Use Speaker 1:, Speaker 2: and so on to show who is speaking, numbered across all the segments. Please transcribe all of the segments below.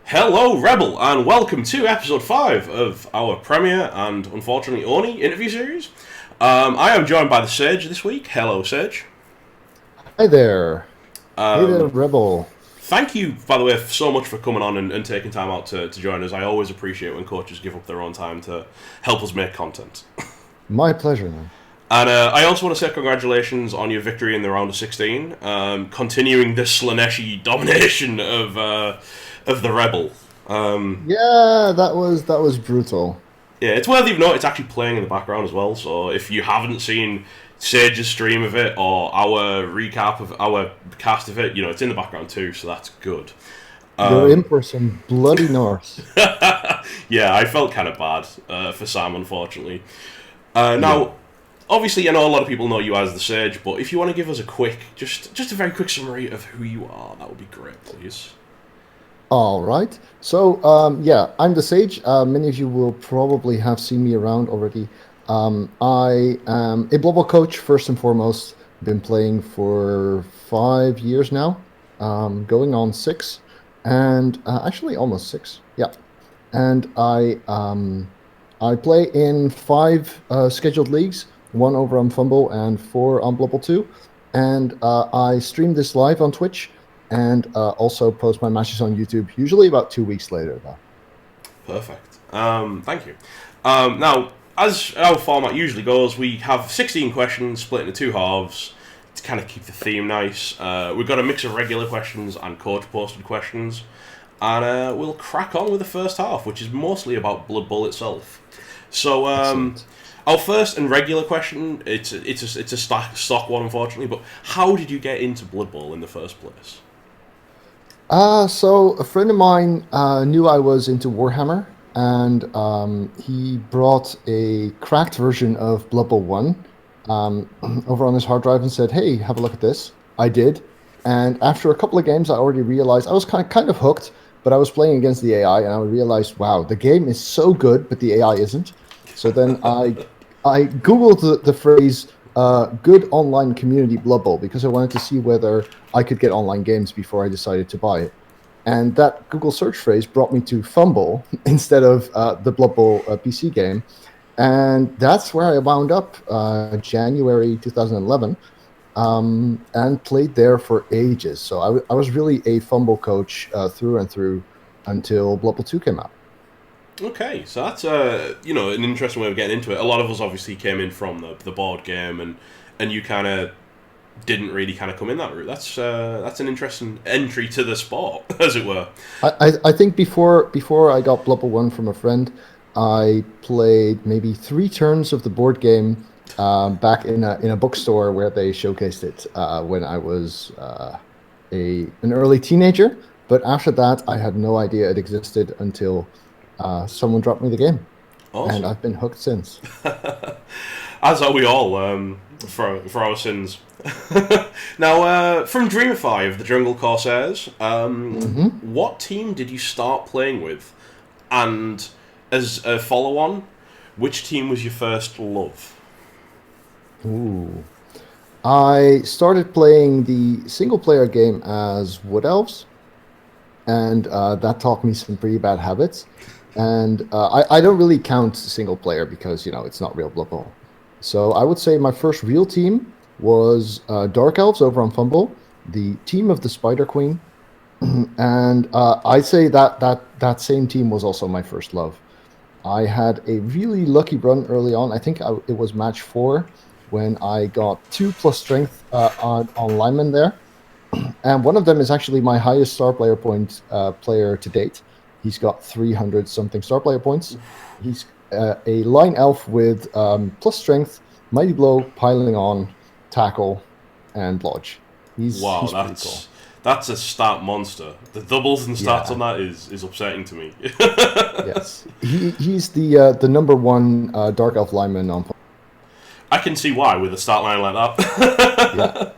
Speaker 1: Hello, Rebel, and welcome to episode 5 of our premiere and unfortunately only interview series. I am joined by the Sage this week. Hello, Sage.
Speaker 2: Hi there. Hey there,
Speaker 1: Um,
Speaker 2: Rebel.
Speaker 1: Thank you, by the way, so much for coming on and taking time out to join us. I always appreciate when coaches give up their own time to help us make content.
Speaker 2: My pleasure, man.
Speaker 1: And I also want to say congratulations on your victory in the round of 16, continuing the Slaneshi domination of the Rebel.
Speaker 2: Yeah, that was brutal.
Speaker 1: Yeah, it's worthy of note. It's actually playing in the background as well. So if you haven't seen Sage's stream of it or our recap of our cast of it, it's in the background too. So that's good.
Speaker 2: You're in for some bloody north.
Speaker 1: Yeah, I felt kind of bad for Sam, unfortunately.
Speaker 2: Yeah.
Speaker 1: Now, obviously, I know a lot of people know you as the Sage, but if you want to give us a quick, just a very quick summary of who you are, that would be great, please.
Speaker 2: All right. So, yeah, I'm the Sage. Many of you will probably have seen me around already. I am a global coach, first and foremost. Been playing for 5 years now, going on six, and actually almost six. Yeah. And I play in five scheduled leagues, one over on Fumble and four on Blubble 2. And I stream this live on Twitch and also post my matches on YouTube, usually about 2 weeks later, though.
Speaker 1: Perfect. Thank you. Now, as our format usually goes, we have 16 questions split into two halves to kind of keep the theme nice. We've got a mix of regular questions and coach-posted questions. And we'll crack on with the first half, which is mostly about Blood Bowl itself. So,
Speaker 2: Excellent.
Speaker 1: our first and regular question, it's a stock one, unfortunately, but how did you get into Blood Bowl in the first place?
Speaker 2: So a friend of mine knew I was into Warhammer, and he brought a cracked version of Blood Bowl 1 um, over on his hard drive and said, "Hey, have a look at this." I did, and after a couple of games, I already realized I was kind of hooked. But I was playing against the AI, and I realized, wow, the game is so good, but the AI isn't. So then I googled the phrase "good online community Blood Bowl" because I wanted to see whether I could get online games before I decided to buy it. And that Google search phrase brought me to Fumble instead of the Blood Bowl PC game. And that's where I wound up January 2011 and played there for ages. So I was really a Fumble coach through and through until Blood Bowl 2 came out.
Speaker 1: Okay, so that's an interesting way of getting into it. A lot of us obviously came in from the board game, and you kind of didn't really kind of come in that route. That's an interesting entry to the sport, as it were.
Speaker 2: I think before I got Blood Bowl 1 from a friend, I played maybe 3 turns of the board game back in a bookstore where they showcased it when I was an early teenager. But after that, I had no idea it existed until someone dropped me the game, and
Speaker 1: Awesome.
Speaker 2: I've been hooked since.
Speaker 1: As are we all, for our sins. Now, from Dreamify of the Jungle Corsairs,
Speaker 2: Hmm.
Speaker 1: what team did you start playing with? And as a follow-on, which team was your first love?
Speaker 2: Ooh. I started playing the single player game as Wood Elves, and that taught me some pretty bad habits. And I don't really count single player because it's not real Blood Bowl. So I would say my first real team was Dark Elves over on Fumble, the team of the Spider Queen, and I'd say that same team was also my first love. I had a really lucky run early on. I think it was match 4 when I got 2 plus strength on linemen there, and one of them is actually my highest star player point player to date. He's got 300 something star player points. He's a line elf with plus strength, mighty blow, piling on, tackle, and lodge.
Speaker 1: Wow,
Speaker 2: He's pretty cool.
Speaker 1: that's a stat monster. The doubles and stats on
Speaker 2: Yeah.
Speaker 1: that is upsetting to me.
Speaker 2: Yes. He's the number one dark elf lineman on.
Speaker 1: I can see why with a stat line like
Speaker 2: Yeah.
Speaker 1: that.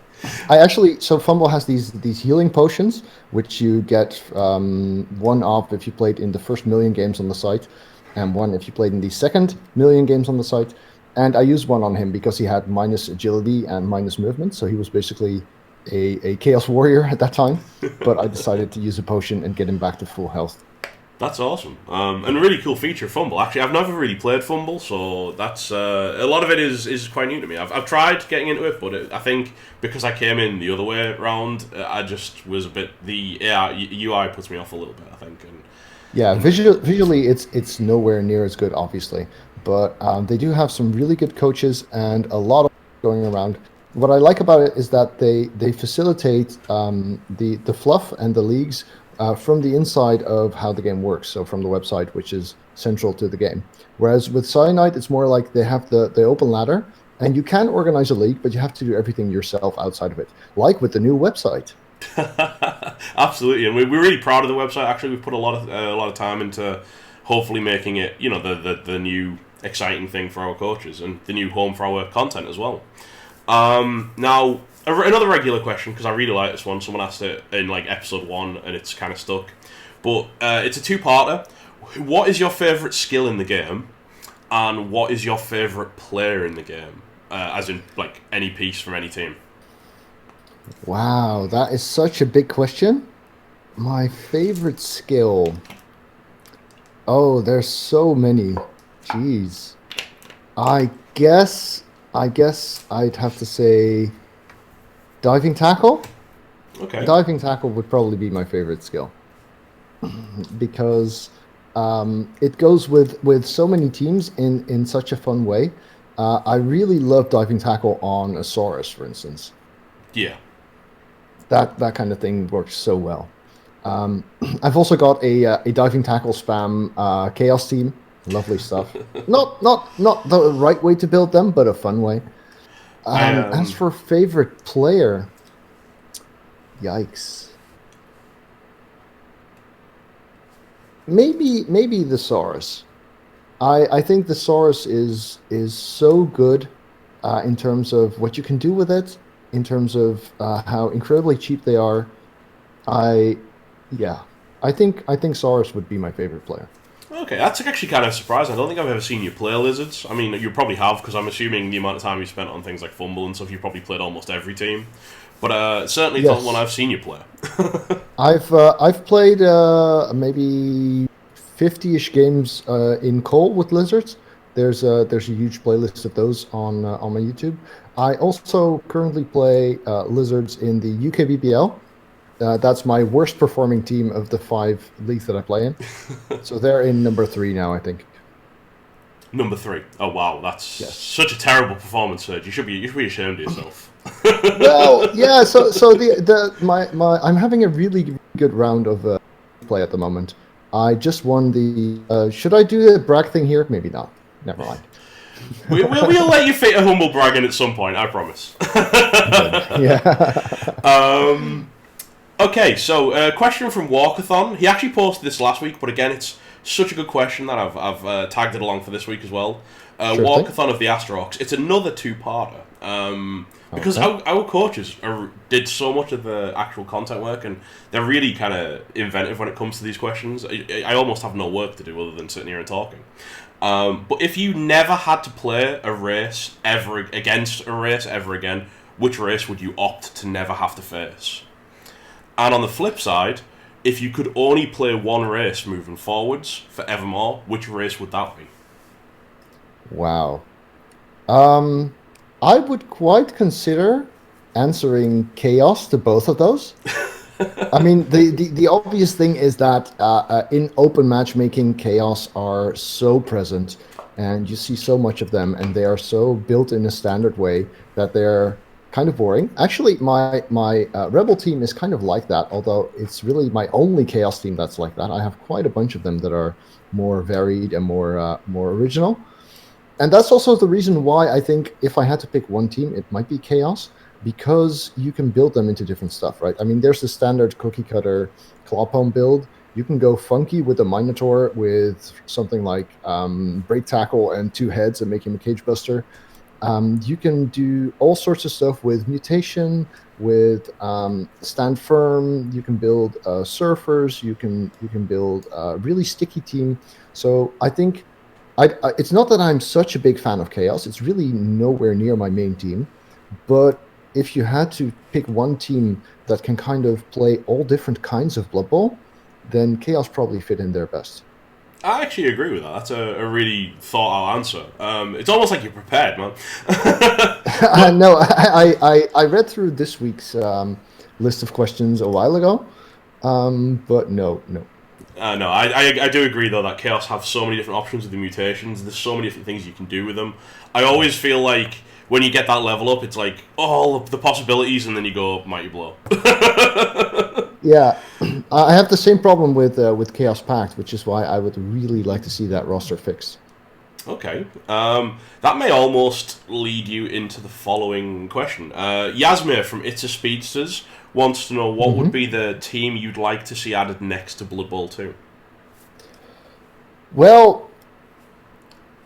Speaker 2: I actually so Fumble has these healing potions which you get one off if you played in the first million games on the site, and one if you played in the second million games on the site. And I used one on him because he had minus agility and minus movement, so he was basically a chaos warrior at that time. But I decided to use a potion and get him back to full health.
Speaker 1: That's awesome, and a really cool feature of Fumble. Actually, I've never really played Fumble, so that's a lot of it is quite new to me. I've tried getting into it, but I think because I came in the other way round, I just was a bit the UI puts me off a little bit. I think,
Speaker 2: Yeah, visually, it's nowhere near as good, obviously, but they do have some really good coaches and a lot of going around. What I like about it is that they facilitate the fluff and the leagues from the inside of how the game works, so from the website, which is central to the game. Whereas with Cyanide, it's more like they have the open ladder, and you can organize a league, but you have to do everything yourself outside of it, like with the new website.
Speaker 1: Absolutely, and we're really proud of the website. Actually, we've put a lot of time into hopefully making it, the new exciting thing for our coaches and the new home for our content as well. Now, another regular question, because I really like this one. Someone asked it in like episode 1, and it's kind of stuck. But it's a two-parter. What is your favourite skill in the game, and what is your favourite player in the game? As in, like, any piece from any team.
Speaker 2: Wow, that is such a big question. My favorite skill. Oh, there's so many. Jeez. I guess I'd have to say diving tackle.
Speaker 1: Okay.
Speaker 2: Diving tackle would probably be my favorite skill because it goes with so many teams in such a fun way. I really love diving tackle on a Saurus, for instance.
Speaker 1: Yeah.
Speaker 2: That kind of thing works so well. I've also got a diving tackle spam chaos team. Lovely stuff. Not the right way to build them, but a fun way. As for favorite player, yikes. Maybe the Saurus. I think the Saurus is so good in terms of what you can do with it, in terms of how incredibly cheap they are. I think Saurus would be my favorite player.
Speaker 1: Okay, that's actually kind of surprising. I don't think I've ever seen you play Lizards. I mean, you probably have, because I'm assuming the amount of time you spent on things like Fumble and stuff, you probably played almost every team. But certainly
Speaker 2: Yes.
Speaker 1: not one I've seen you play.
Speaker 2: I've played maybe 50-ish games in Cole with Lizards. There's a huge playlist of those on my YouTube. I also currently play Lizards in the UKBBL. That's my worst performing team of the 5 leagues that I play in. So they're in number 3 now, I think.
Speaker 1: Number 3. Oh wow, that's
Speaker 2: Yes.
Speaker 1: such a terrible performance, Serge. You should be ashamed of yourself.
Speaker 2: Well, yeah. So I'm having a really good round of play at the moment. I just won the. Should I do the brag thing here? Maybe not. Never mind.
Speaker 1: We'll let you fit a humble brag in at some point, I promise.
Speaker 2: Yeah.
Speaker 1: Okay, so question from Walkathon. He actually posted this last week, but again, it's such a good question that I've tagged it along for this week as well.
Speaker 2: Sure
Speaker 1: Walkathon
Speaker 2: thing.
Speaker 1: of the Asterox. It's another two-parter. Because
Speaker 2: Okay.
Speaker 1: our coaches did so much of the actual content work, and they're really kind of inventive when it comes to these questions. I almost have no work to do other than sitting here and talking. But if you never had to play a race against a race ever again, which race would you opt to never have to face? And on the flip side, if you could only play one race moving forwards forevermore, which race would that be?
Speaker 2: Wow. I would quite consider answering chaos to both of those. I mean, the obvious thing is that in open matchmaking, chaos are so present, and you see so much of them, and they are so built in a standard way that they're kind of boring. Actually, my rebel team is kind of like that, although it's really my only chaos team that's like that. I have quite a bunch of them that are more varied and more original. And that's also the reason why I think if I had to pick one team, it might be Chaos, because you can build them into different stuff, right? I mean, there's the standard cookie cutter Clawpalm build. You can go funky with a Minotaur with something like Break Tackle and 2 heads and make him a Cage Buster. You can do all sorts of stuff with Mutation, with Stand Firm. You can build Surfers. You can build a really sticky team. So I think it's not that I'm such a big fan of Chaos. It's really nowhere near my main team. But if you had to pick one team that can kind of play all different kinds of Blood Bowl, then Chaos probably fit in there best.
Speaker 1: I actually agree with that. That's a really thought-out answer. It's almost like you're prepared, man.
Speaker 2: No, I read through this week's list of questions a while ago, but no, no.
Speaker 1: No, I do agree, though, that Chaos have so many different options with the mutations. There's so many different things you can do with them. I always feel like when you get that level up, it's like, all of the possibilities, and then you go, Mighty Blow.
Speaker 2: Yeah, I have the same problem with Chaos Pact, which is why I would really like to see that roster fixed.
Speaker 1: Okay. That may almost lead you into the following question. Yasmir from It's a Speedsters wants to know what would be the team you'd like to see added next to Blood Bowl 2?
Speaker 2: Well,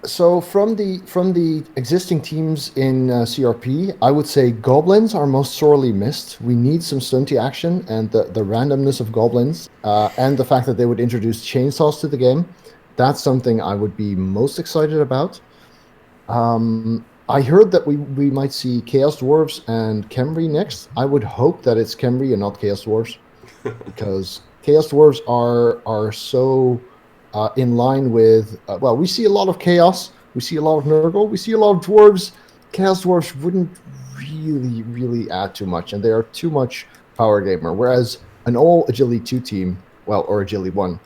Speaker 2: so from the existing teams in CRP, I would say goblins are most sorely missed. We need some stunty action, and the randomness of goblins, and the fact that they would introduce chainsaws to the game. That's something I would be most excited about. I heard that we might see Chaos Dwarves and Khemri next. I would hope that it's Khemri and not Chaos Dwarves, because Chaos Dwarves are so in line with. Well, we see a lot of Chaos, we see a lot of Nurgle, we see a lot of Dwarves. Chaos Dwarves wouldn't really add too much, and they are too much power gamer. Whereas an all Agility 2 team, well, or Agility 1,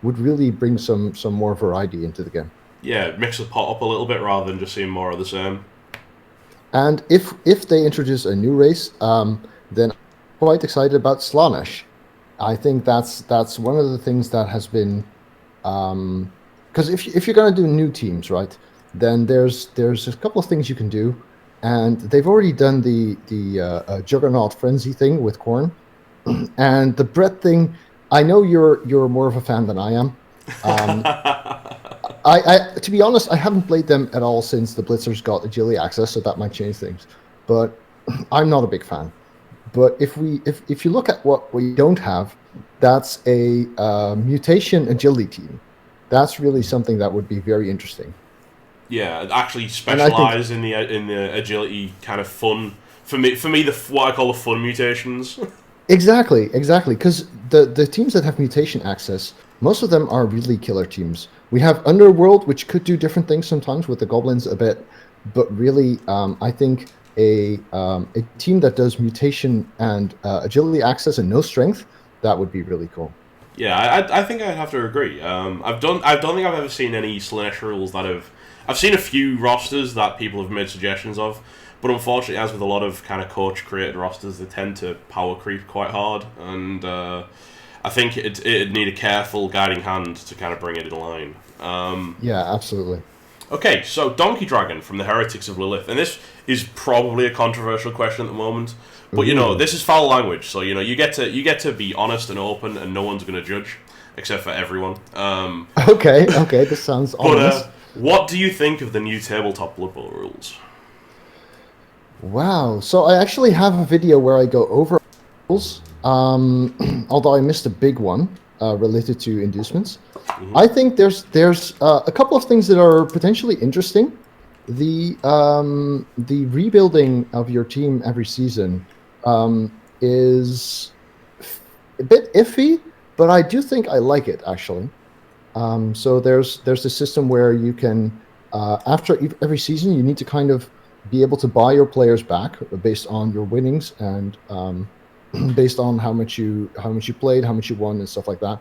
Speaker 2: would really bring some more variety into the game.
Speaker 1: Yeah, mix the pot up a little bit rather than just seeing more of the same.
Speaker 2: And if they introduce a new race, then I'm quite excited about Slaanesh. I think that's one of the things that has been, because if you're going to do new teams, right, then there's a couple of things you can do, and they've already done the Juggernaut Frenzy thing with Khorne, and the Brett thing. I know you're more of a fan than I am. I to be honest, I haven't played them at all since the Blitzers got agility access, so that might change things. But I'm not a big fan. But if you look at what we don't have, that's a mutation agility team. That's really something that would be very interesting.
Speaker 1: Yeah, actually specialize in the agility kind of fun. For me, what I call the fun mutations.
Speaker 2: Exactly. Because the teams that have mutation access, most of them are really killer teams. We have Underworld, which could do different things sometimes with the goblins a bit, but really, I think a team that does mutation and agility access and no strength, that would be really cool.
Speaker 1: Yeah, I think I'd have to agree. I don't think I've ever seen any Slaanesh rules that have. I've seen a few rosters that people have made suggestions of, but unfortunately, as with a lot of kind of coach-created rosters, they tend to power creep quite hard, and I think it'd need a careful guiding hand to kind of bring it in line.
Speaker 2: Yeah, absolutely.
Speaker 1: Okay, so Donkey Dragon from the Heretics of Lilith, and this is probably a controversial question at the moment, but this is foul language, so you get to be honest and open, and no one's going to judge, except for everyone.
Speaker 2: Okay, this sounds honest.
Speaker 1: But what do you think of the new tabletop Blood Bowl rules?
Speaker 2: Wow. So I actually have a video where I go over rules, although I missed a big one related to inducements. Mm-hmm. I think there's a couple of things that are potentially interesting. The rebuilding of your team every season is a bit iffy, but I do think I like it actually. So there's a system where you can after every season you need to kind of be able to buy your players back based on your winnings and based on how much you played, how much you won, and stuff like that.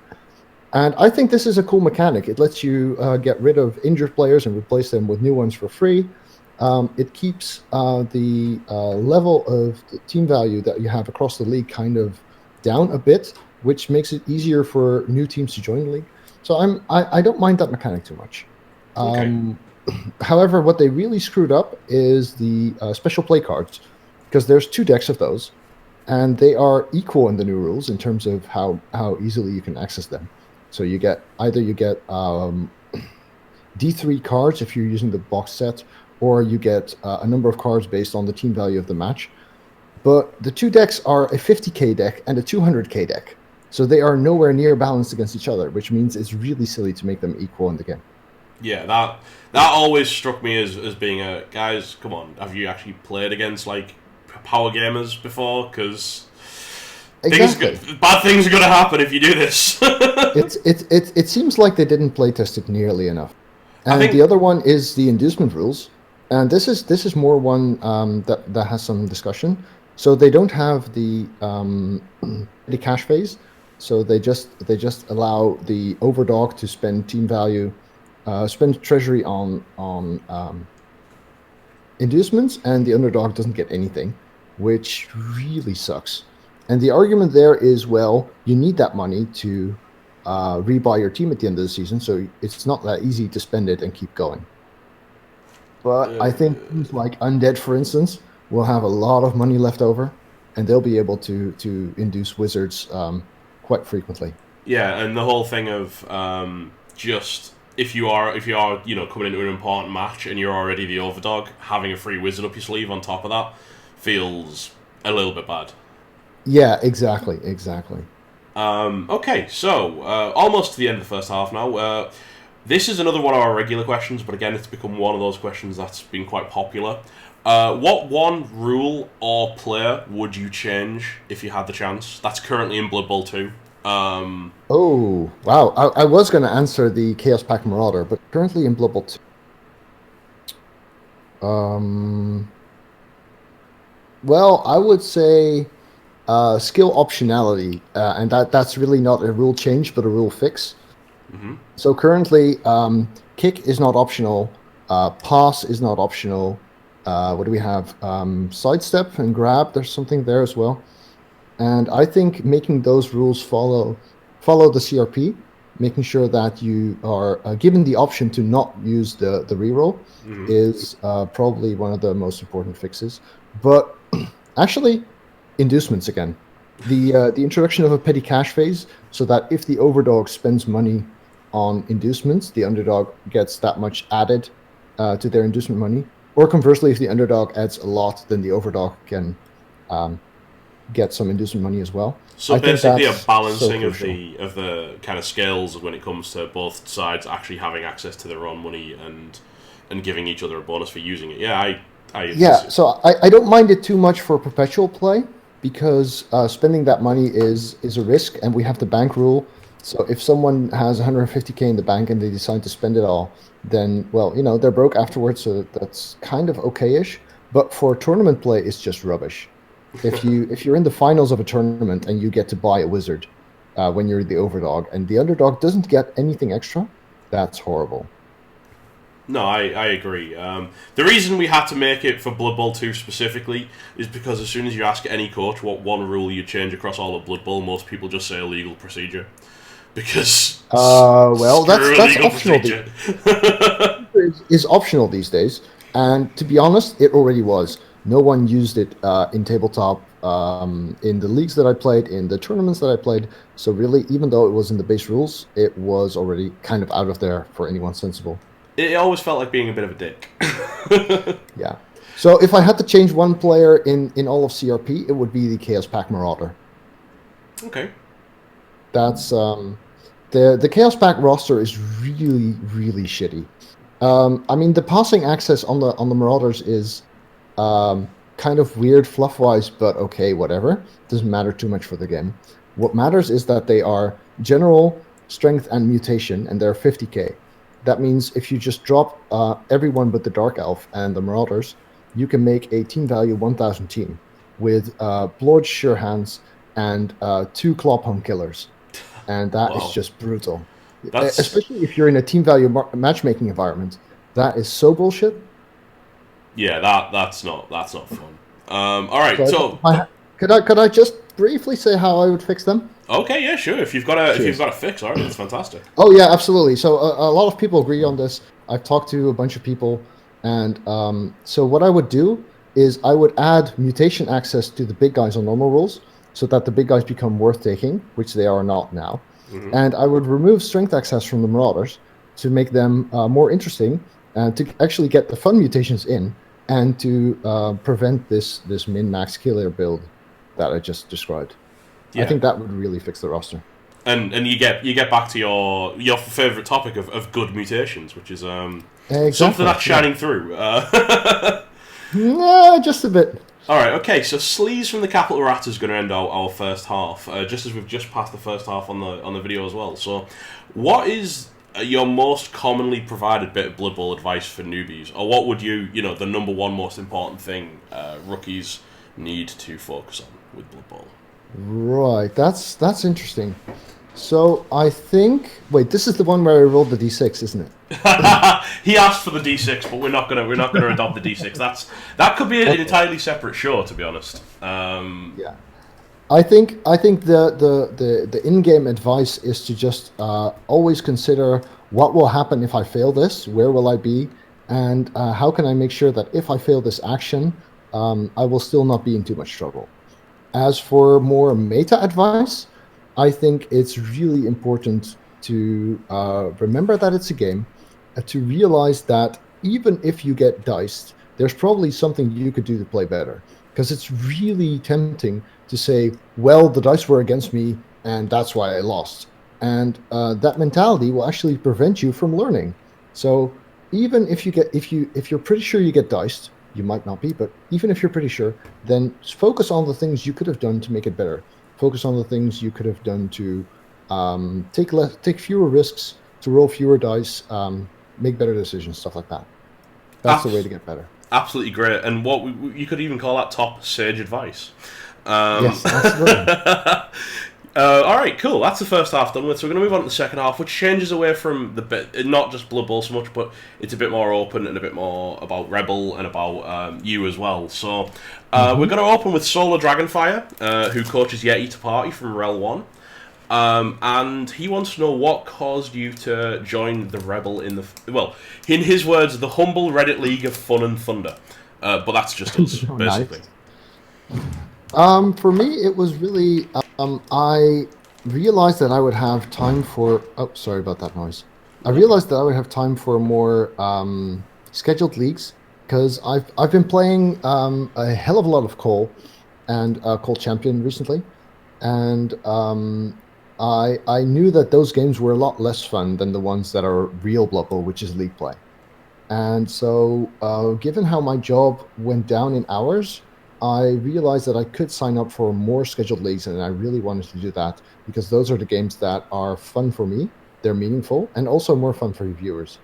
Speaker 2: And I think this is a cool mechanic. It lets you get rid of injured players and replace them with new ones for free. It keeps the level of the team value that you have across the league kind of down a bit, which makes it easier for new teams to join the league. So I don't mind that mechanic too much.
Speaker 1: Okay.
Speaker 2: However, what they really screwed up is the special play cards, because there's 2 decks of those, and they are equal in the new rules in terms of how easily you can access them. So you get D3 cards if you're using the box set, or you get a number of cards based on the team value of the match. But the 2 decks are a 50k deck and a 200k deck. So they are nowhere near balanced against each other, which means it's really silly to make them equal in the game.
Speaker 1: Yeah, that always struck me as being a... Guys, come on, have you actually played against, like, power gamers before? Because
Speaker 2: exactly.
Speaker 1: Bad things are going to happen if you do this.
Speaker 2: It seems like they didn't play test it nearly enough.
Speaker 1: I
Speaker 2: And the
Speaker 1: think,
Speaker 2: other one is the inducement rules, and this is more one that has some discussion. So they don't have the cash phase, so they just allow the overdog to spend team value, spend treasury on inducements, and the underdog doesn't get anything, which really sucks. And the argument there is, well, you need that money to rebuy your team at the end of the season, so it's not that easy to spend it and keep going. But I think teams like Undead, for instance, will have a lot of money left over, and they'll be able to induce wizards quite frequently.
Speaker 1: yeah, and the whole thing of just if you are coming into an important match and you're already the overdog, having a free wizard up your sleeve on top of that feels a little bit bad.
Speaker 2: Yeah, exactly, exactly.
Speaker 1: Okay, so almost to the end of the first half now. This is another one of our regular questions, but again, it's become one of those questions that's been quite popular. What one rule or player would you change if you had the chance? That's currently in Blood Bowl 2.
Speaker 2: Oh, wow. I was going to answer the Chaos Pack Marauder, but currently in Blood Bowl 2. Well, I would say skill optionality, and that's really not a rule change, but a rule fix. So currently, kick is not optional, pass is not optional. What do we have? Sidestep and grab. There's something there as well. And I think making those rules follow the CRP, making sure that you are given the option to not use the reroll is probably one of the most important fixes. But actually, inducements again. The introduction of a petty cash phase, so that if the overdog spends money on inducements, the underdog gets that much added to their inducement money. Or conversely, if the underdog adds a lot, then the overdog can get some inducement money as well.
Speaker 1: So
Speaker 2: I think
Speaker 1: basically, a
Speaker 2: that's
Speaker 1: balancing
Speaker 2: so
Speaker 1: of
Speaker 2: crucial.
Speaker 1: the kind of scales when it comes to both sides actually having access to their own money and giving each other a bonus for using it. Yeah, I
Speaker 2: Yeah, so I don't mind it too much for perpetual play because spending that money is a risk, and we have the bank rule. So if someone has 150K in the bank and they decide to spend it all, then well, they're broke afterwards. So that's kind of okay-ish. But for tournament play, it's just rubbish. If you're in the finals of a tournament and you get to buy a wizard when you're the overdog, and the underdog doesn't get anything extra, that's horrible.
Speaker 1: No, I agree. The reason we had to make it for Blood Bowl 2 specifically is because as soon as you ask any coach what one rule you'd change across all of Blood Bowl, most people just say illegal procedure. Because
Speaker 2: Well, that's
Speaker 1: screw
Speaker 2: that's
Speaker 1: illegal
Speaker 2: optional.
Speaker 1: procedure.
Speaker 2: Is optional these days, and to be honest, it already was. No one used it in tabletop, in the leagues that I played, in the tournaments that I played. So really, even though it was in the base rules, it was already kind of out of there for anyone sensible.
Speaker 1: It always felt like being a bit of a dick.
Speaker 2: Yeah. So if I had to change one player in all of CRP, it would be the Chaos Pack Marauder.
Speaker 1: Okay.
Speaker 2: That's the Chaos Pack roster is really really shitty. I mean, the passing access on the Marauders is kind of weird fluff wise, but okay, whatever. Doesn't matter too much for the game. What matters is that they are general, strength, and mutation, and they're 50K. That means if you just drop everyone but the Dark Elf and the Marauders, you can make a team value 1000 team with Blood Sure Hands and 2 Clawpalm Killers. And that is
Speaker 1: Wow.
Speaker 2: just brutal.
Speaker 1: That's
Speaker 2: Especially if you're in a team value matchmaking environment. That is so bullshit.
Speaker 1: yeah. That's not fun. All right.
Speaker 2: So
Speaker 1: So
Speaker 2: could I just briefly say how I would fix them?
Speaker 1: okay, yeah, sure. If you've
Speaker 2: Cheers.
Speaker 1: got a fix, all right, that's fantastic.
Speaker 2: Oh yeah, absolutely. So a lot of people agree on this. I've talked to a bunch of people, and so what I would do is I would add mutation access to the big guys on normal rules, so that the big guys become worth taking, which they are not now. And I would remove strength access from the Marauders to make them more interesting, and to actually get the fun mutations in, and to prevent this min-max killer build that I just described. I
Speaker 1: Yeah.
Speaker 2: think that would really fix the roster.
Speaker 1: And you get back to your favorite topic of good mutations, which is something
Speaker 2: Exactly.
Speaker 1: that's
Speaker 2: Yeah.
Speaker 1: shining through.
Speaker 2: Yeah, just a bit.
Speaker 1: All right, okay. So Sleaze from the Capital Rat is going to end our first half, just as we've just passed the first half on the video as well. So, what is your most commonly provided bit of Blood Bowl advice for newbies, or what would the number one most important thing rookies need to focus on with Blood Bowl?
Speaker 2: Right, that's interesting. So I think wait, this is the one where I rolled the d6, isn't it?
Speaker 1: He asked for the D6, but we're not gonna adopt the D6. That could be an entirely separate show, to be honest.
Speaker 2: Yeah. I think the in-game advice is to just always consider what will happen if I fail this, where will I be, and how can I make sure that if I fail this action, I will still not be in too much trouble. As for more meta advice, I think it's really important to remember that it's a game, to realize that even if you get diced, there's probably something you could do to play better. Because it's really tempting to say, well, the dice were against me, and that's why I lost. And that mentality will actually prevent you from learning. So even if you're pretty sure you get diced, you might not be, but even if you're pretty sure, then focus on the things you could have done to make it better. Focus on the things you could have done to take fewer risks, to roll fewer dice, make better decisions, stuff like that. That's the way to get better.
Speaker 1: Absolutely great, and you could even call that top sage advice.
Speaker 2: Yes, absolutely.
Speaker 1: All right, cool. That's the first half done with. So we're going to move on to the second half, which changes away from not just Blood Bowl so much, but it's a bit more open and a bit more about Rebel and about you as well. So we're going to open with Solar Dragonfire, who coaches Yeti to Party from Rel 1. And he wants to know what caused you to join the Rebel in his words, the humble Reddit League of Fun and Thunder. But that's just us, basically.
Speaker 2: For me, it was really I realized that I would have time for. Oh, sorry about that noise. I realized that I would have time for more scheduled leagues because I've been playing a hell of a lot of Cole and Cole Champion recently, and I knew that those games were a lot less fun than the ones that are real Blood Bowl, which is league play. And so, given how my job went down in hours, I realized that I could sign up for more scheduled leagues, and I really wanted to do that because those are the games that are fun for me, they're meaningful, and also more fun for viewers.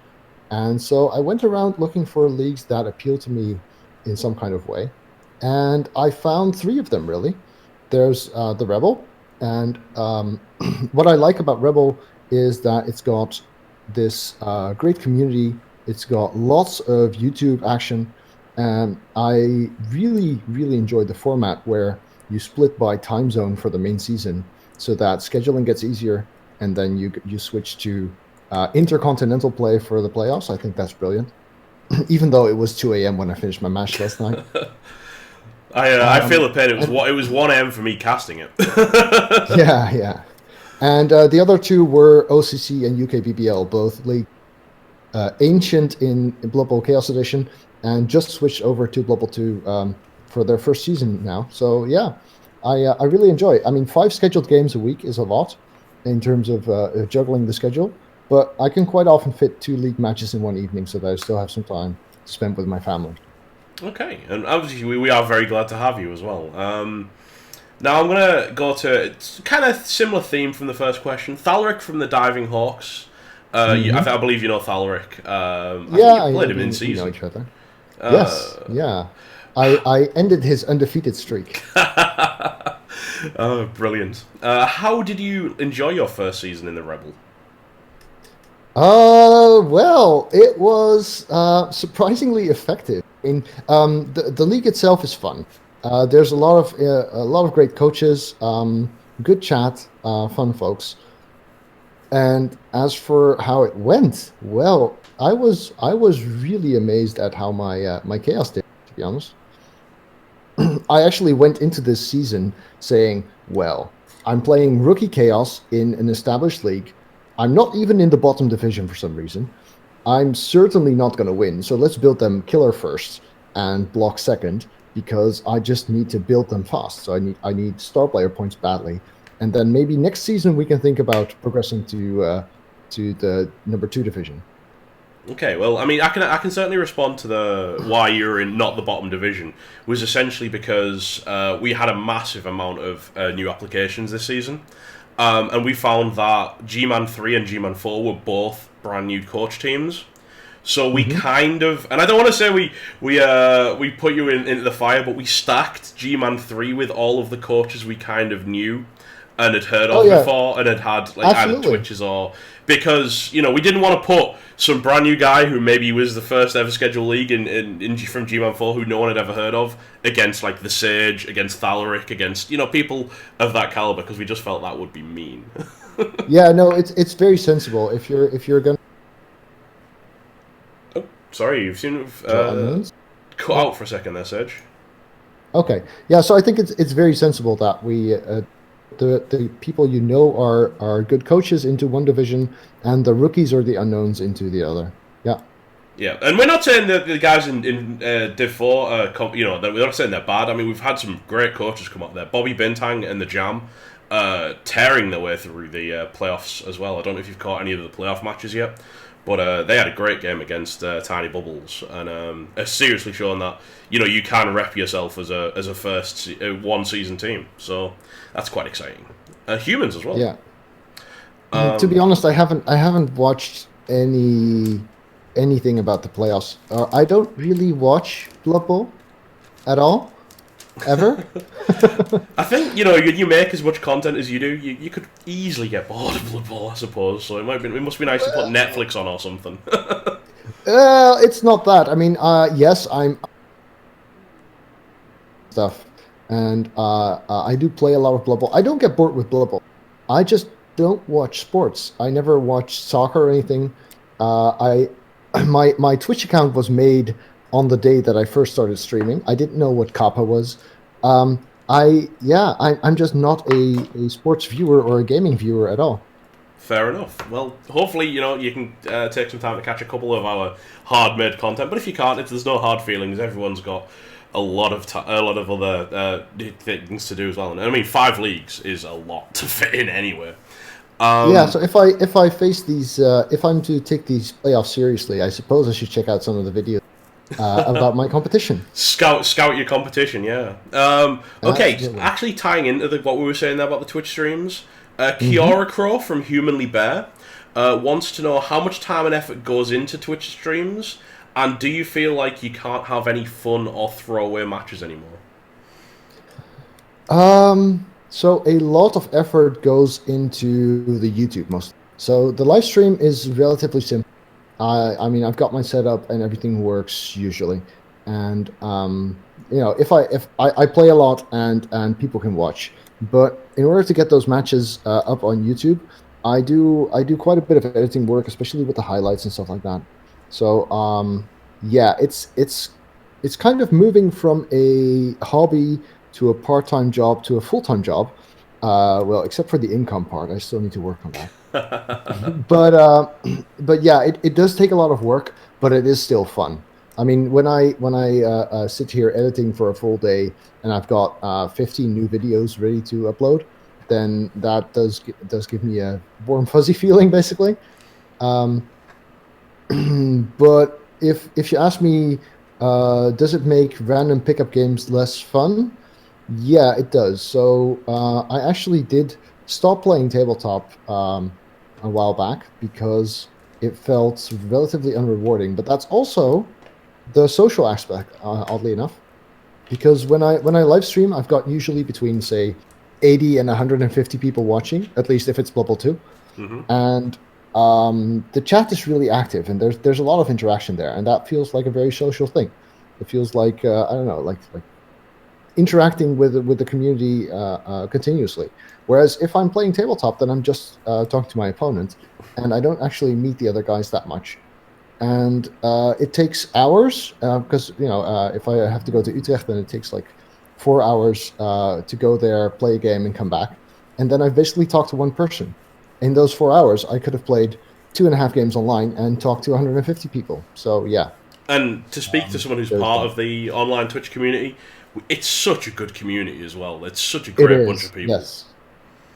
Speaker 2: And so I went around looking for leagues that appeal to me in some kind of way, and I found three of them, really. There's the Rebel, and what I like about Rebel is that it's got this great community, it's got lots of YouTube action, and I really, really enjoyed the format where you split by time zone for the main season so that scheduling gets easier, and then you switch to intercontinental play for the playoffs. I think that's brilliant. Even though it was 2 a.m. when I finished my match last night.
Speaker 1: I feel the pain. It was 1 a.m. for me casting it.
Speaker 2: Yeah. And the other two were OCC and UKBBL, both league ancient in Blood Bowl Chaos Edition, and just switched over to Blood Bowl 2 for their first season now. So yeah, I really enjoy it. I mean, 5 scheduled games a week is a lot in terms of juggling the schedule, but I can quite often fit 2 league matches in one evening so that I still have some time to spend with my family.
Speaker 1: Okay, and obviously we are very glad to have you as well. Now I'm going to go to it's kind of similar theme from the first question. Thalric from the Diving Hawks. I believe you know Thalric. I think you played him in season.
Speaker 2: We know each other. Yes, yeah. I ended his undefeated streak.
Speaker 1: Oh, brilliant. How did you enjoy your first season in the Rebel?
Speaker 2: Well, it was surprisingly effective. The league itself is fun. There's a lot of great coaches, good chat, fun folks. And as for how it went, well, I was really amazed at how my chaos did, to be honest. I actually went into this season saying, well, I'm playing rookie chaos in an established league. I'm not even in the bottom division for some reason. I'm certainly not going to win, so let's build them killer first and block second, because I just need to build them fast. So I need star player points badly, and then maybe next season we can think about progressing to the number 2 division.
Speaker 1: Okay, well, I mean, I can certainly respond to the why you're in not the bottom division was essentially because we had a massive amount of new applications this season, and we found that G-Man 3 and G-Man 4 were both brand new coach teams. So we
Speaker 2: Hmm.
Speaker 1: kind of, and I don't want to say we put you into the fire, but we stacked G-Man 3 with all of the coaches we kind of knew and had heard
Speaker 2: Oh
Speaker 1: of
Speaker 2: yeah,
Speaker 1: before and had like added
Speaker 2: absolutely.
Speaker 1: Twitches or because we didn't want to put some brand new guy who maybe was the first ever scheduled league from G-Man 4 who no one had ever heard of against like the Sage, against Thalaric, against people of that caliber because we just felt that would be mean.
Speaker 2: Yeah, no, it's very sensible if you're gonna
Speaker 1: Oh, sorry, you've seen
Speaker 2: draw unknowns.
Speaker 1: cut out for a second there, Sage.
Speaker 2: Okay, yeah, so I think it's very sensible that we the people are good coaches into one division, and the rookies or the unknowns into the other. Yeah,
Speaker 1: Yeah, and we're not saying that the guys in Div 4, that we're not saying they're bad. I mean, we've had some great coaches come up there. Bobby Bintang and the Jam tearing their way through the playoffs as well. I don't know if you've caught any of the playoff matches yet, but they had a great game against Tiny Bubbles, and it's seriously shown that you can rep yourself as a one season team. So that's quite exciting. Humans as well.
Speaker 2: yeah. To be honest, I haven't watched anything about the playoffs. I don't really watch Blood Bowl at all, ever.
Speaker 1: I think you make as much content as you do. You could easily get bored of Blood Bowl, I suppose. So it must be nice to put Netflix on or something.
Speaker 2: It's not that. I mean, yes, I'm stuff, and I do play a lot of Blood Bowl. I don't get bored with Blood Bowl. I just don't watch sports. I never watch soccer or anything. I my Twitch account was made on the day that I first started streaming. I didn't know what Kappa was. I'm just not a sports viewer or a gaming viewer at all.
Speaker 1: Fair enough. Well, hopefully you can take some time to catch a couple of our hard-made content. But if you can't, there's no hard feelings. Everyone's got a lot of other things to do as well. And I mean, 5 leagues is a lot to fit in anyway.
Speaker 2: Yeah, so if I face these, if I'm to take these playoffs seriously, I suppose I should check out some of the videos about my competition.
Speaker 1: Scout your competition, yeah. Okay,
Speaker 2: Absolutely.
Speaker 1: actually tying into what we were saying there about the Twitch streams,
Speaker 2: Hmm.
Speaker 1: Kiara Crow from Humanly Bear wants to know how much time and effort goes into Twitch streams, and do you feel like you can't have any fun or throwaway matches anymore?
Speaker 2: So a lot of effort goes into the YouTube most. So the live stream is relatively simple. I mean, I've got my setup and everything works usually, and if I play a lot and people can watch, but in order to get those matches up on YouTube, I do quite a bit of editing work, especially with the highlights and stuff like that. So yeah, it's kind of moving from a hobby to a part-time job to a full-time job. Well, except for the income part, I still need to work on that. But but yeah, it does take a lot of work, but it is still fun. I mean, when I sit here editing for a full day and I've got 15 new videos ready to upload, then that does give me a warm fuzzy feeling, basically. Um, but if you ask me, does it make random pickup games less fun? Yeah, it does. So I actually did stop playing tabletop a while back because it felt relatively unrewarding. But that's also the social aspect, oddly enough, because when I live stream, I've got usually between say 80 and 150 people watching, at least if it's Bubble 2,
Speaker 1: Hmm.
Speaker 2: and the chat is really active, and there's a lot of interaction there, and that feels like a very social thing. It feels like I don't know, like interacting with the community continuously. Whereas if I'm playing tabletop, then I'm just talking to my opponent, and I don't actually meet the other guys that much. And it takes hours because if I have to go to Utrecht, then it takes like 4 hours to go there, play a game, and come back. And then I've basically talked to one person. In those 4 hours, I could have played 2.5 games online and talked to 150 people. So yeah,
Speaker 1: And to speak to someone who's
Speaker 2: there's
Speaker 1: part
Speaker 2: that.
Speaker 1: of the online Twitch community, it's such a good community as well. It's such a
Speaker 2: It
Speaker 1: great bunch of
Speaker 2: is,
Speaker 1: people.
Speaker 2: yes.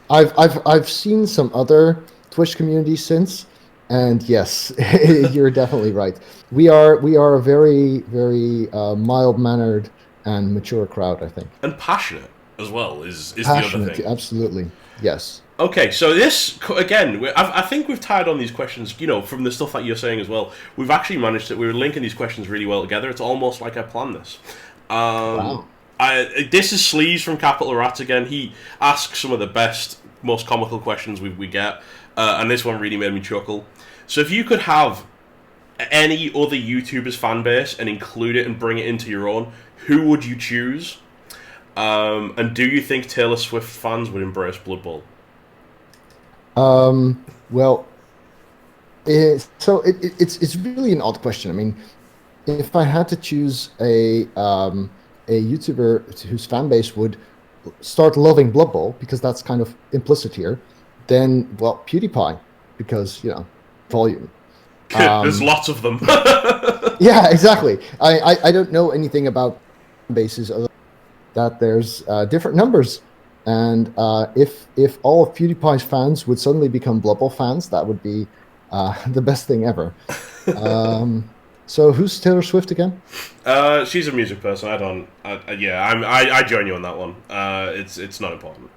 Speaker 2: I've seen some other Twitch communities since, And yes, you're definitely right. We are a very mild mannered and mature crowd, I think.
Speaker 1: And passionate as well is the other
Speaker 2: Passionate,
Speaker 1: thing.
Speaker 2: absolutely. Yes.
Speaker 1: Okay, so this again, I think we've tied on these questions. From the stuff that you're saying as well. We've actually managed to. We're linking these questions really well together. It's almost like I planned this. Um,
Speaker 2: Wow.
Speaker 1: this is Sleaze from Capital Rats again. He asks some of the best, most comical questions we get, and this one really made me chuckle. So if you could have any other YouTuber's fan base and include it and bring it into your own, who would you choose? And do you think Taylor Swift fans would embrace Blood Bowl?
Speaker 2: Well, it's really an odd question. I mean, if I had to choose a YouTuber whose fan base would start loving Blood Bowl, because that's kind of implicit here, then well, PewDiePie, because volume.
Speaker 1: There's
Speaker 2: Um,
Speaker 1: lots of them.
Speaker 2: yeah, exactly. I don't know anything about bases other than that there's different numbers, and if all of PewDiePie's fans would suddenly become Blood Bowl fans, that would be the best thing ever. Um, so who's Taylor Swift again?
Speaker 1: She's a music person. I don't. Yeah, I join you on that one. It's not important.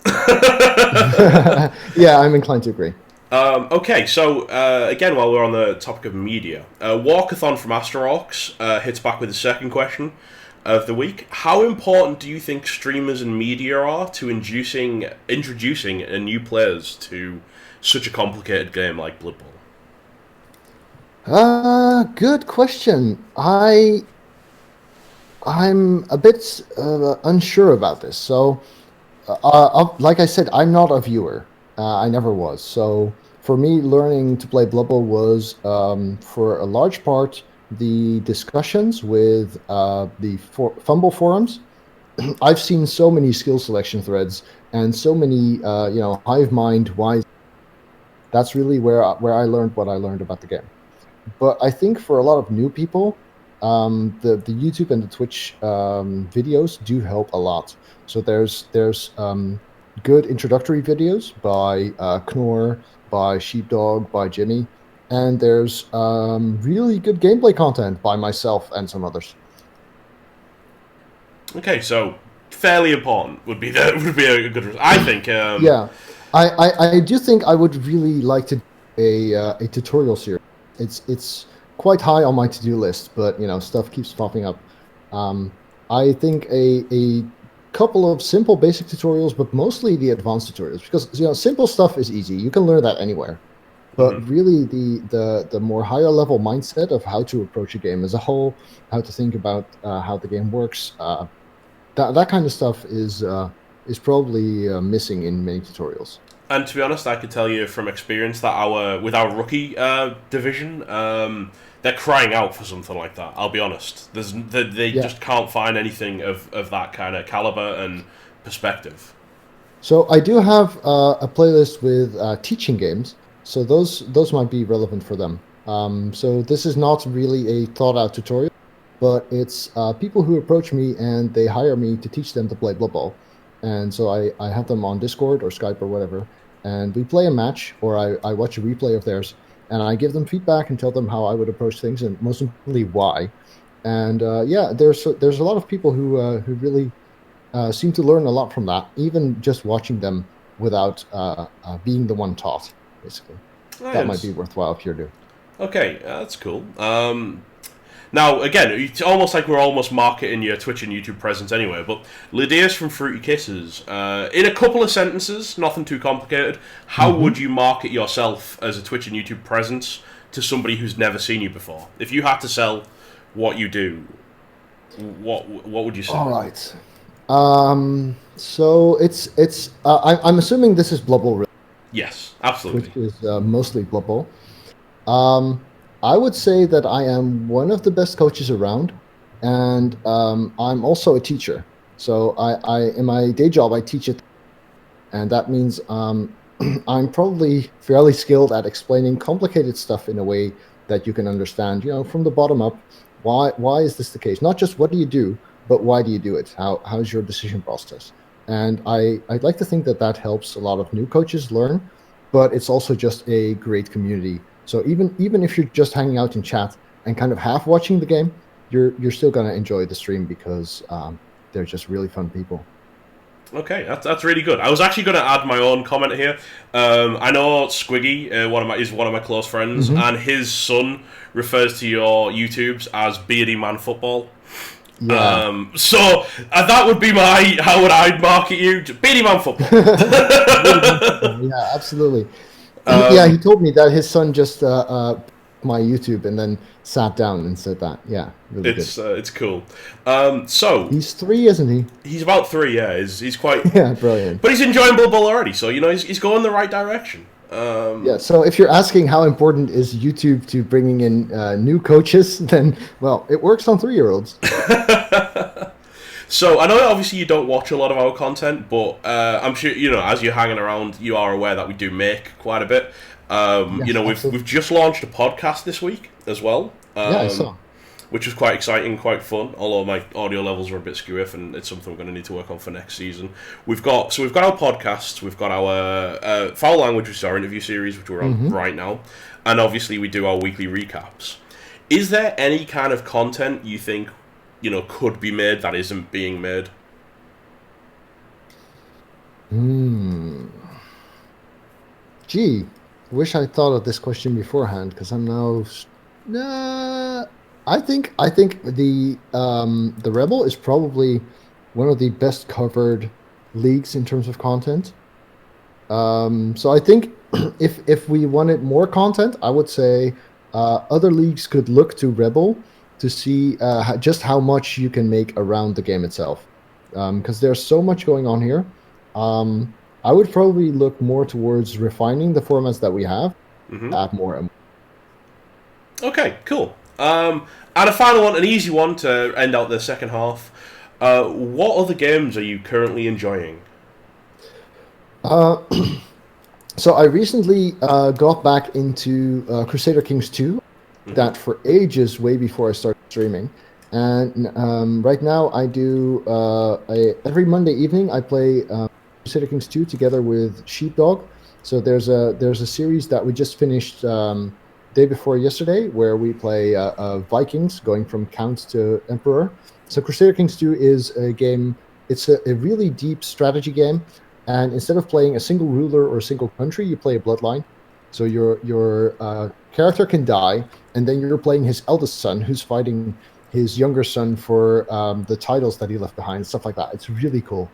Speaker 2: Yeah, I'm inclined to agree.
Speaker 1: Okay, so again, while we're on the topic of media, Walkathon from Asterorks hits back with the second question of the week. How important do you think streamers and media are to introducing new players to such a complicated game like Blood Bowl?
Speaker 2: Good question. I'm a bit unsure about this. So, like I said, I'm not a viewer. I never was. So, for me, learning to play Blood Bowl was, for a large part, the discussions with the Fumble forums. I've seen so many skill selection threads and so many, hive mind wise. That's really where I learned what I learned about the game. But I think for a lot of new people, the YouTube and the Twitch videos do help a lot. So there's good introductory videos by Knorr, by Sheepdog, by Jimmy, and there's really good gameplay content by myself and some others.
Speaker 1: Okay, so fairly important would be the would be a good. I think.
Speaker 2: Yeah, I do think I would really like to do a tutorial series. It's quite high on my to-do list, but stuff keeps popping up. Um, I think a couple of simple basic tutorials, but mostly the advanced tutorials, because simple stuff is easy. You can learn that anywhere. But
Speaker 1: Mhm.
Speaker 2: really, the more higher level mindset of how to approach a game as a whole, how to think about how the game works, that kind of stuff is probably missing in many tutorials.
Speaker 1: And to be honest, I could tell you from experience that our rookie division, they're crying out for something like that. I'll be honest. They
Speaker 2: Yeah.
Speaker 1: just can't find anything of that kind of caliber and perspective.
Speaker 2: So I do have a playlist with teaching games, so those might be relevant for them. So this is not really a thought out tutorial, but it's people who approach me and they hire me to teach them to play Blood Bowl. And so I have them on Discord or Skype or whatever, and we play a match, or I watch a replay of theirs, and I give them feedback and tell them how I would approach things, and most importantly why. And yeah, there's a lot of people who really seem to learn a lot from that, even just watching them without being the one taught. Basically, that might be
Speaker 1: Nice.
Speaker 2: worthwhile if you're new.
Speaker 1: Okay, that's cool. Now, again, it's almost like we're almost marketing your Twitch and YouTube presence anyway, but Lydia's from Fruity Kisses. In a couple of sentences, nothing too complicated, how
Speaker 2: Hmm.
Speaker 1: would you market yourself as a Twitch and YouTube presence to somebody who's never seen you before? If you had to sell what you do, what would you say?
Speaker 2: All right. So I'm assuming this is Blood Bowl,
Speaker 1: Yes,
Speaker 2: which
Speaker 1: absolutely.
Speaker 2: is mostly Blood Bowl. Um, I would say that I am one of the best coaches around, and I'm also a teacher. So I in my day job I teach it, and that means I'm probably fairly skilled at explaining complicated stuff in a way that you can understand. From the bottom up. Why is this the case? Not just what do you do, but why do you do it? How's your decision process? And I'd like to think that that helps a lot of new coaches learn, but it's also just a great community So even if you're just hanging out in chat and kind of half watching the game, you're still gonna enjoy the stream because they're just really fun people.
Speaker 1: Okay, that's really good. I was actually going to add my own comment here. I know Squiggy, is one of my close friends,
Speaker 2: Mm-hmm.
Speaker 1: and his son refers to your YouTubes as Beardy Man Football.
Speaker 2: Yeah.
Speaker 1: So that would be how would I market you? Beardy Man Football.
Speaker 2: Really fun football. Yeah, absolutely. Yeah, he told me that his son just my YouTube and then sat down and said that. Yeah, really good.
Speaker 1: It's cool. So
Speaker 2: He's 3, isn't he?
Speaker 1: he's about 3. Yeah, he's quite,
Speaker 2: Yeah, brilliant.
Speaker 1: but he's enjoying Blood Bowl already. So he's going the right direction.
Speaker 2: Yeah, so if you're asking how important is YouTube to bringing in new coaches, then, well, it works on 3-year-olds.
Speaker 1: So I know obviously you don't watch a lot of our content, but I'm sure as you're hanging around, you are aware that we do make quite a bit.
Speaker 2: Yes,
Speaker 1: We've just launched a podcast this week as well.
Speaker 2: Yeah, I saw.
Speaker 1: Which was quite exciting, quite fun. Although my audio levels are a bit skew and it's something we're going to need to work on for next season. We've got our podcasts, we've got our Foul Language, which is our interview series, which we're on right now, and obviously we do our weekly recaps. Is there any kind of content you think could be made that isn't being made?
Speaker 2: Gee, wish I thought of this question beforehand because I'm now. I think the Rebel is probably one of the best covered leagues in terms of content. So I think if we wanted more content, I would say other leagues could look to Rebel to see just how much you can make around the game itself, because there's so much going on here. I would probably look more towards refining the formats that we have, add more and more.
Speaker 1: Okay, cool. And a final one, an easy one to end out the second half. What other games are you currently enjoying?
Speaker 2: So I recently got back into Crusader Kings 2, that for ages, way before I started streaming. And right now I do, every Monday evening I play Crusader Kings 2 together with Sheepdog. So there's a series that we just finished day before yesterday where we play Vikings going from Count to Emperor. So Crusader Kings 2 is a game, it's a really deep strategy game. And instead of playing a single ruler or a single country, you play a bloodline. So your character can die, and then you're playing his eldest son, who's fighting his younger son for the titles that he left behind, stuff like that. It's really cool.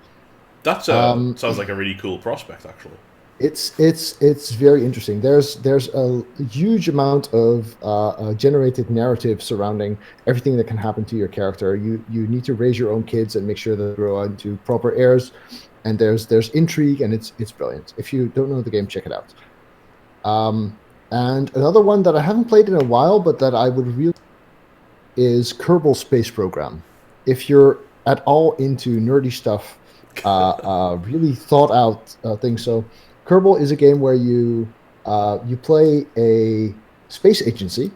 Speaker 1: That sounds like a really cool prospect, actually.
Speaker 2: It's very interesting. There's a huge amount of generated narrative surrounding everything that can happen to your character. You need to raise your own kids and make sure that they grow into proper heirs. And there's intrigue, and it's brilliant. If you don't know the game, check it out. And another one that I haven't played in a while, but that I would really is Kerbal Space Program. If you're at all into nerdy stuff, really thought out things. So Kerbal is a game where you play a space agency,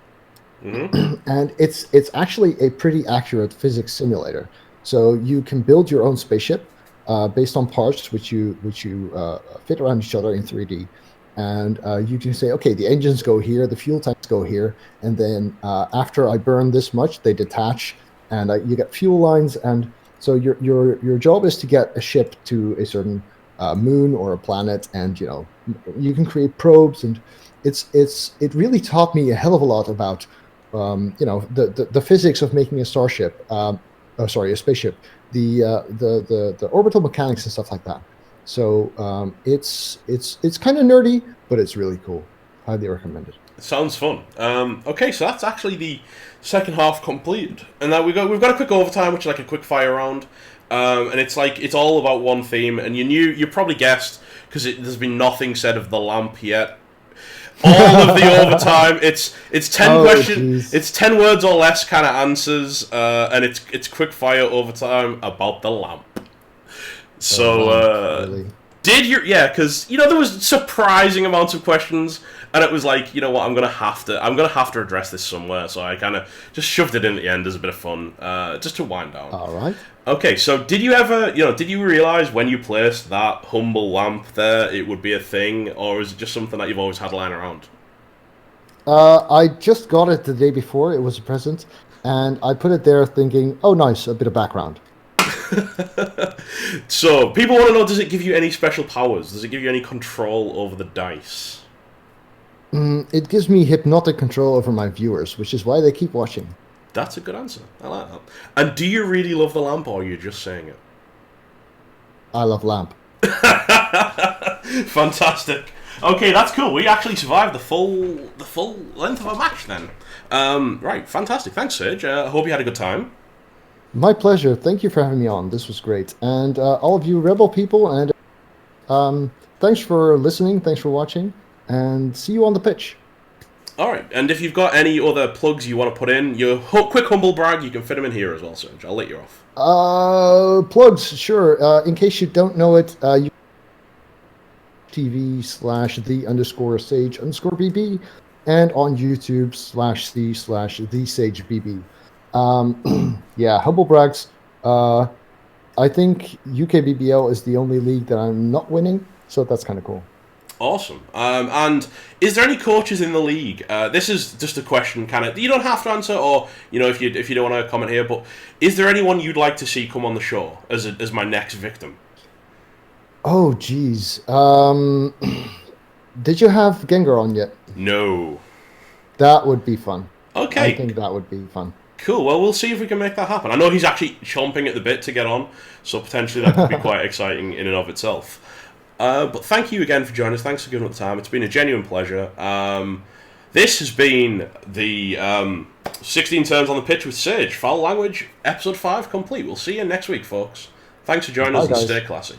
Speaker 2: and it's actually a pretty accurate physics simulator. So you can build your own spaceship. Based on parts which you fit around each other in 3D, and you can say, okay, the engines go here, the fuel tanks go here, and then after I burn this much, they detach, and you get fuel lines, and so your job is to get a ship to a certain moon or a planet, and you can create probes, and it really taught me a hell of a lot about the physics of making a starship. A spaceship. The orbital mechanics and stuff like that. So it's kind of nerdy, but it's really cool. Highly recommended.
Speaker 1: Sounds fun. Okay, so that's actually the second half completed, and now we've got a quick overtime, which is like a quick fire round, and it's all about one theme, and you probably guessed because there's been nothing said of the lamp yet. All of the overtime, it's 10 questions,
Speaker 2: geez.
Speaker 1: it's 10 words or less kind of answers, and it's quick fire overtime about the lamp. So,
Speaker 2: Really.
Speaker 1: because there was surprising amounts of questions, and it was like, you know what, I'm gonna have to address this somewhere. So I kind of just shoved it in at the end as a bit of fun, just to wind down.
Speaker 2: All right.
Speaker 1: Okay, so did you ever, did you realize when you placed that humble lamp there, it would be a thing, or is it just something that you've always had lying around?
Speaker 2: I just got it the day before. It was a present, and I put it there thinking, "Oh, nice, a bit of background."
Speaker 1: So, people want to know, does it give you any special powers? Does it give you any control over the dice?
Speaker 2: It gives me hypnotic control over my viewers, which is why they keep watching.
Speaker 1: That's a good answer. I like that. And do you really love the lamp, or are you just saying it?
Speaker 2: I love lamp.
Speaker 1: Fantastic. Okay, that's cool. We actually survived the full length of a match then. Right, fantastic. Thanks, Serge. I hope you had a good time.
Speaker 2: My pleasure. Thank you for having me on. This was great. And all of you Rebel people, and thanks for listening. Thanks for watching. And see you on the pitch.
Speaker 1: All right, and if you've got any other plugs you want to put in, your quick humble brag, you can fit them in here as well, Serge. I'll let you off.
Speaker 2: Plugs, sure. In case you don't know it, you TV/the_Sage_BB and on YouTube /C/TheSageBB. Yeah, humble brags. I think UKBBL is the only league that I'm not winning, so that's kind of cool.
Speaker 1: Awesome. And is there any coaches in the league? This is just a question, kind of. You don't have to answer, or if you don't want to comment here. But is there anyone you'd like to see come on the show as my next victim?
Speaker 2: Oh, geez. Did you have Gengar on yet?
Speaker 1: No.
Speaker 2: That would be fun.
Speaker 1: Okay.
Speaker 2: I think that would be fun.
Speaker 1: Cool. Well, we'll see if we can make that happen. I know he's actually chomping at the bit to get on, so potentially that could be quite exciting in and of itself. But thank you again for joining us. Thanks for giving up the time. It's been a genuine pleasure. This has been the 16 Terms on the Pitch with Sage. Foul Language, Episode 5 complete. We'll see you next week, folks. Thanks for joining us and stay classy.